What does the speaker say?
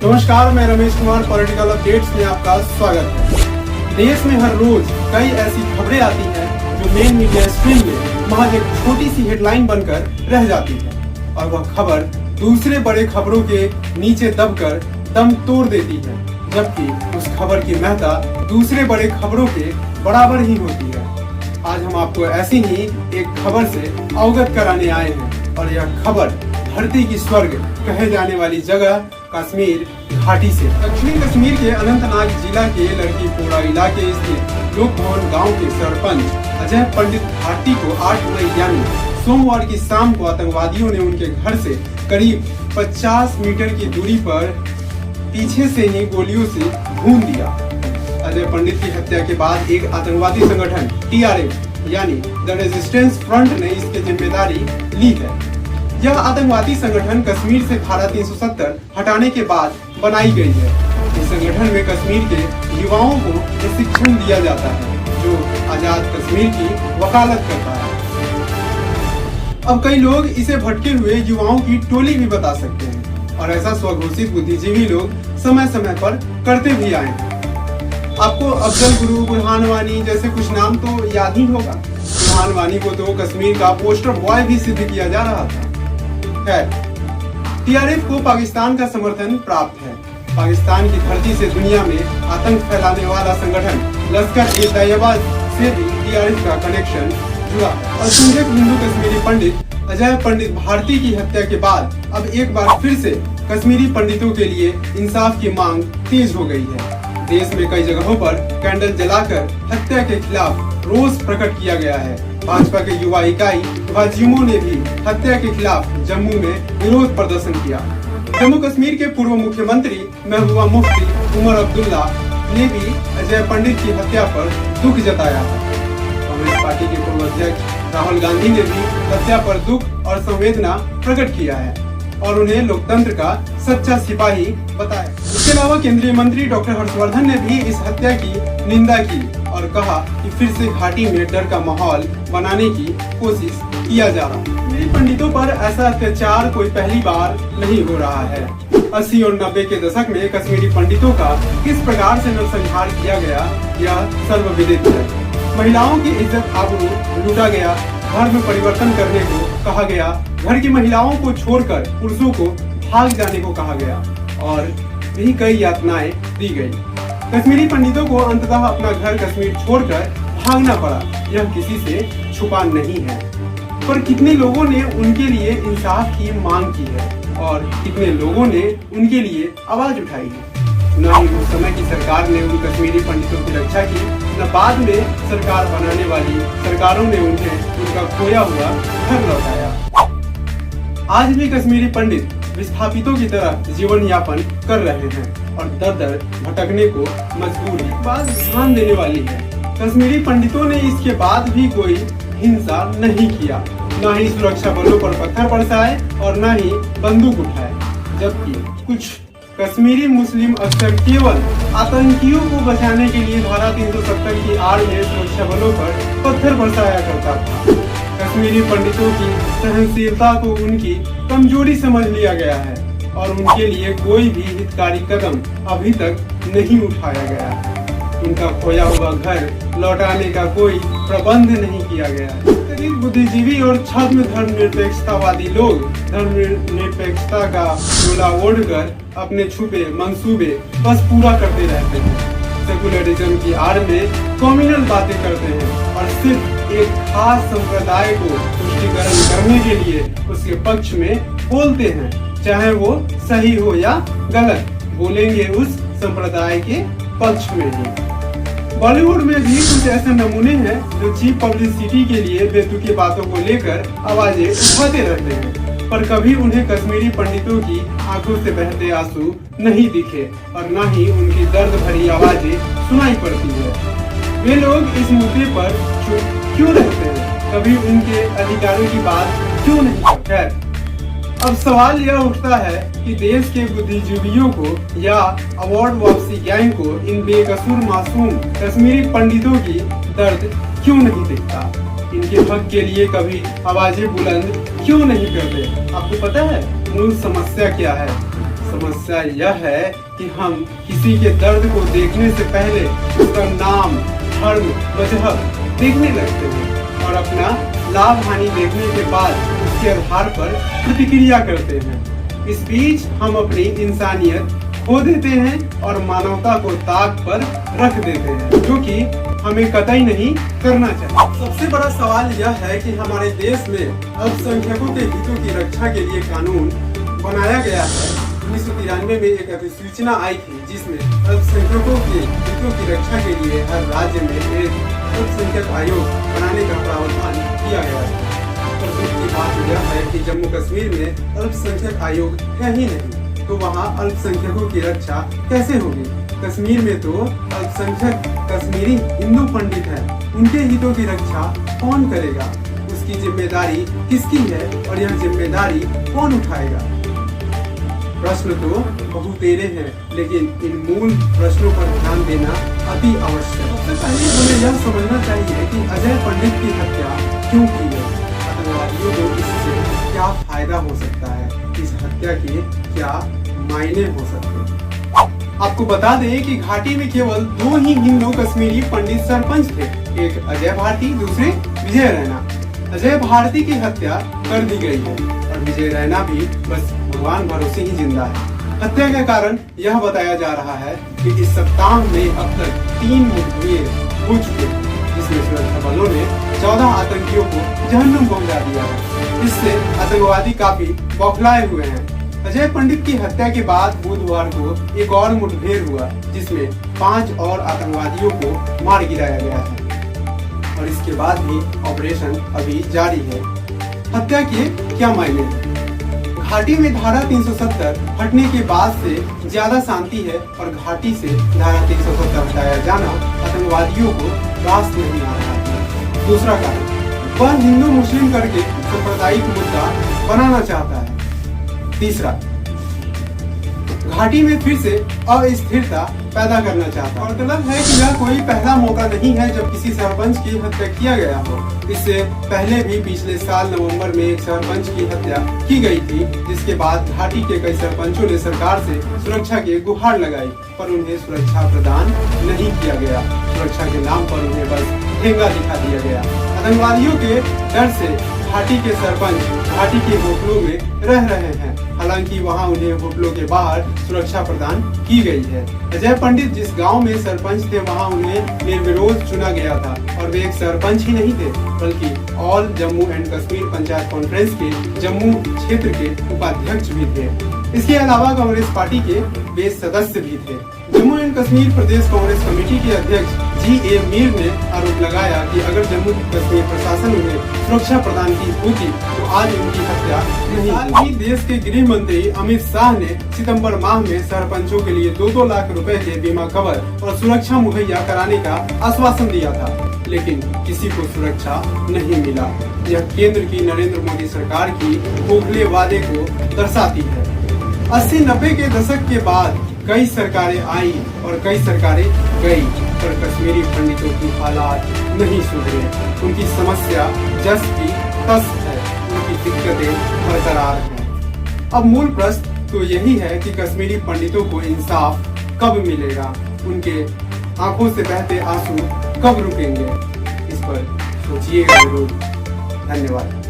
नमस्कार, मैं Ramesh Kumar political updates में आपका स्वागत है। देश में हर रोज कई ऐसी खबरें आती हैं जो मेन मीडिया स्क्रीन में महज एक छोटी सी हेडलाइन बनकर रह जाती है और वह खबर दूसरे बड़े खबरों के नीचे दबकर दम तोड़ देती है, जबकि उस खबर की महत्ता दूसरे बड़े खबरों के बराबर ही होती है। आज हम आपको ऐसी ही एक खबर से अवगत कराने आए हैं और यह खबर धरती की स्वर्ग कहे जाने वाली जगह कश्मीर घाटी से। दक्षिणी कश्मीर के अनंतनाग जिला के लड़कीपोरा इलाके स्थित लोक भवन गाँव के सरपंच अजय पंडित भारती को 8 मई यानी सोमवार की शाम को आतंकवादियों ने उनके घर से करीब 50 मीटर की दूरी पर पीछे से ही गोलियों से भून दिया। अजय पंडित की हत्या के बाद एक आतंकवादी संगठन TRF यानी द रेजिस्टेंस फ्रंट ने इसकी जिम्मेदारी ली है। यह आतंकवादी संगठन कश्मीर से धारा 370 हटाने के बाद बनाई गई है। इस संगठन में कश्मीर के युवाओं को प्रशिक्षण दिया जाता है जो आजाद कश्मीर की वकालत करता है। अब कई लोग इसे भटके हुए युवाओं की टोली भी बता सकते हैं और ऐसा स्वघोषित बुद्धिजीवी लोग समय समय पर करते भी आए हैं। आपको अफजल गुरु, बुरहान वानी जैसे कुछ नाम तो याद ही होगा। बुरहान वानी को तो कश्मीर का पोस्टर बॉय भी सिद्ध किया जा रहा था। TRF को पाकिस्तान का समर्थन प्राप्त है। पाकिस्तान की धरती से दुनिया में आतंक फैलाने वाला संगठन लश्कर-ए-तैयबा से भी TRF का कनेक्शन जुड़ा और संजय हिंदू कश्मीरी पंडित अजय पंडित भारती की हत्या के बाद अब एक बार फिर से कश्मीरी पंडितों के लिए इंसाफ की मांग तेज हो गई है। देश में कई जगहों पर कैंडल जलाकर हत्या के खिलाफ रोष प्रकट किया गया है। भाजपा के युवा इकाई भाजयुमो ने भी हत्या के खिलाफ जम्मू में विरोध प्रदर्शन किया। जम्मू कश्मीर के पूर्व मुख्यमंत्री महबूबा मुफ्ती उमर अब्दुल्ला ने भी अजय पंडित की हत्या पर दुख जताया है। कांग्रेस पार्टी के पूर्व अध्यक्ष राहुल गांधी ने भी हत्या पर दुख और संवेदना प्रकट किया है और उन्हें लोकतंत्र का सच्चा सिपाही बताया। इसके अलावा केंद्रीय मंत्री डॉक्टर हर्षवर्धन ने भी इस हत्या की निंदा की और कहा कि फिर से घाटी में डर का माहौल बनाने की कोशिश किया जा रहा है। कश्मीरी पंडितों पर ऐसा अत्याचार कोई पहली बार नहीं हो रहा है। 80 और 90 के दशक में कश्मीरी पंडितों का किस प्रकार से नरसंहार किया गया यह सर्वविदित है। महिलाओं की इज्जत आबरू लूटा गया, धर्म परिवर्तन करने को कहा गया, घर की महिलाओं को छोड़कर पुरुषों को भाग जाने को कहा गया और भी कई यातनाएं दी गई। कश्मीरी पंडितों को अंततः अपना घर कश्मीर छोड़कर भागना पड़ा, यह किसी से छुपा नहीं है। पर कितने लोगों ने उनके लिए इंसाफ की मांग की है और कितने लोगों ने उनके लिए आवाज उठाई है। न ही उस समय की सरकार ने उन कश्मीरी पंडितों की रक्षा की, न बाद में सरकार बनाने वाली सरकारों ने उन्हें उनका खोया हुआ घर लौटाया। आज भी कश्मीरी पंडित विस्थापितों की तरह जीवन यापन कर रहे हैं और दर दर भटकने को मजबूर है। बात ध्यान देने वाली है, कश्मीरी पंडितों ने इसके बाद भी कोई हिंसा नहीं किया, न ही सुरक्षा बलों पर पत्थर बरसाए और न ही बंदूक उठाए, जबकि कुछ कश्मीरी मुस्लिम अक्सर केवल आतंकियों को बचाने के लिए धारा 370 की आड़ में सुरक्षा बलों पर पत्थर बरसाया करता था। कश्मीरी पंडितों की सहनशीलता को उनकी कमजोरी समझ लिया गया है और उनके लिए कोई भी हितकारी कदम अभी तक नहीं उठाया गया। उनका खोया हुआ घर लौटाने का कोई प्रबंध नहीं किया गया। बुद्धिजीवी और छद्म धर्मनिरपेक्षतावादी लोग धर्मनिरपेक्षता का झोला ओढ़कर अपने छुपे मंसूबे बस पूरा करते रहते हैं। सेकुलरिज्म की आड़ में कम्युनल बातें करते हैं और सिर्फ एक खास संप्रदाय को तुष्टीकरण करने के लिए उसके पक्ष में बोलते हैं, चाहे वो सही हो या गलत, बोलेंगे उस संप्रदाय के पक्ष में ही। बॉलीवुड में भी कुछ ऐसे नमूने हैं जो चीप पब्लिसिटी के लिए बेतुकी बातों को लेकर आवाजें उठाते रहते हैं, पर कभी उन्हें कश्मीरी पंडितों की आंखों से बहते आंसू नहीं दिखे और न ही उनकी दर्द भरी आवाजें सुनाई पड़ती है। वे लोग इस मुद्दे पर चुप क्यों रहते हैं, कभी उनके अधिकारों की बात क्यों नहीं करते? अब सवाल यह उठता है कि देश के बुद्धिजीवियों को या अवार्ड वापसी गैंग को इन बेकसूर मासूम कश्मीरी पंडितों की दर्द क्यों नहीं दिखता? इनके हक के लिए कभी आवाजें बुलंद क्यों नहीं करते? आपको पता है मूल समस्या क्या है? समस्या यह है कि हम किसी के दर्द को देखने से पहले उसका नाम, धर्म, मजहब देखने लगते हैं और अपना लाभ हानि देखने के बाद उसके आधार पर प्रतिक्रिया करते हैं। इस बीच हम अपनी इंसानियत खो देते हैं और मानवता को ताक पर रख देते हैं, जो कि हमें कतई नहीं करना चाहिए। सबसे बड़ा सवाल यह है कि हमारे देश में अल्पसंख्यकों के हितों की रक्षा के लिए कानून बनाया गया है। 1993 में एक अधिसूचना आई थी जिसमें अल्पसंख्यकों के हितों की रक्षा के लिए हर राज्य में एक अल्पसंख्यक आयोग बनाने का प्रावधान किया गया है। पर दुख की बात यह है कि जम्मू कश्मीर में अल्पसंख्यक आयोग है ही नहीं, तो वहाँ अल्पसंख्यकों की रक्षा कैसे होगी? कश्मीर में तो अल्पसंख्यक कश्मीरी हिंदू पंडित हैं, उनके हितों की रक्षा कौन करेगा? उसकी जिम्मेदारी किसकी है और यह जिम्मेदारी कौन उठाएगा? प्रश्न तो बहुतेरे हैं, लेकिन इन मूल प्रश्नों पर ध्यान देना अति आवश्यक है। सबसे पहले हमें यह समझना चाहिए कि अजय पंडित की हत्या क्यों की है? आतंकवादियों को इससे क्या फायदा हो सकता है? इस हत्या के क्या मायने हो सकते हैं? आपको बता दें कि घाटी में केवल 2 ही हिंदू कश्मीरी पंडित सरपंच थे, एक अजय भारती, दूसरे विजय रैना। अजय भारती की हत्या कर दी गई है और विजय रैना भी बस भगवान भरोसे ही जिंदा है। हत्या का कारण यह बताया जा रहा है कि इस सप्ताह में अब तक 3 मुठभेड़ हो चुके हैं, जिसमें सुरक्षा बलों ने 14 आतंकियों को जहन्नुम पहुंचा दिया है। इससे आतंकवादी काफी बौखलाए हुए हैं। अजय पंडित की हत्या के बाद बुधवार को एक और मुठभेड़ हुआ, जिसमें 5 और आतंकवादियों को मार गिराया गया है और इसके बाद भी ऑपरेशन अभी जारी है। हत्या के क्या मायने हैं? घाटी में धारा 370 हटने के बाद से ज्यादा शांति है और घाटी से धारा 370 हटाया जाना आतंकवादियों को रास नहीं आ रहा है। दूसरा कारण, वह हिंदू मुस्लिम करके सांप्रदायिक मुद्दा बनाना चाहता है। तीसरा, घाटी में फिर से अस्थिरता पैदा करना चाहता है। गौरतलब है कि यह कोई पहला मौका नहीं है जब किसी सरपंच की हत्या किया गया हो। इससे पहले भी पिछले साल नवंबर में एक सरपंच की हत्या की गई थी, जिसके बाद घाटी के कई सरपंचों ने सरकार से सुरक्षा की गुहार लगाई, पर उन्हें सुरक्षा प्रदान नहीं किया गया। सुरक्षा के नाम पर उन्हें बस ठेंगा दिखा दिया गया। आतंकवादियों के डर से घाटी के सरपंच घाटी के होटलों में रह रहे हैं, हालांकि वहां उन्हें होटलों के बाहर सुरक्षा प्रदान की गई है। अजय पंडित जिस गांव में सरपंच थे, वहां उन्हें निर्विरोध चुना गया था और वे एक सरपंच ही नहीं थे, बल्कि all Jammu and Kashmir panchayat conference के जम्मू क्षेत्र के उपाध्यक्ष भी थे। इसके अलावा कांग्रेस पार्टी के वे सदस्य भी थे। Jammu and Kashmir Pradesh Congress committee के अध्यक्ष जी.ए. मीर ने आरोप लगाया कि अगर जम्मू कश्मीर प्रशासन उन्हें सुरक्षा प्रदान की होती तो आज उनकी हत्या नहीं हुई। देश के गृह मंत्री अमित शाह ने सितंबर माह में सरपंचों के लिए 2-2 लाख रुपए के बीमा कवर और सुरक्षा मुहैया कराने का आश्वासन दिया था, लेकिन किसी को सुरक्षा नहीं मिला। यह केंद्र की नरेंद्र मोदी सरकार की खोखले वादे को दर्शाती है। 80-90 के दशक के बाद कई सरकारें आई और कई सरकारें गई, पर कश्मीरी पंडितों की हालात नहीं सुधरे। उनकी समस्या जस की तस है, उनकी दिक्कतें बरकरार हैं। अब मूल प्रश्न तो यही है कि कश्मीरी पंडितों को इंसाफ कब मिलेगा? उनके आंखों से बहते आंसू कब रुकेंगे? इस पर सोचिएगा जरूर। धन्यवाद।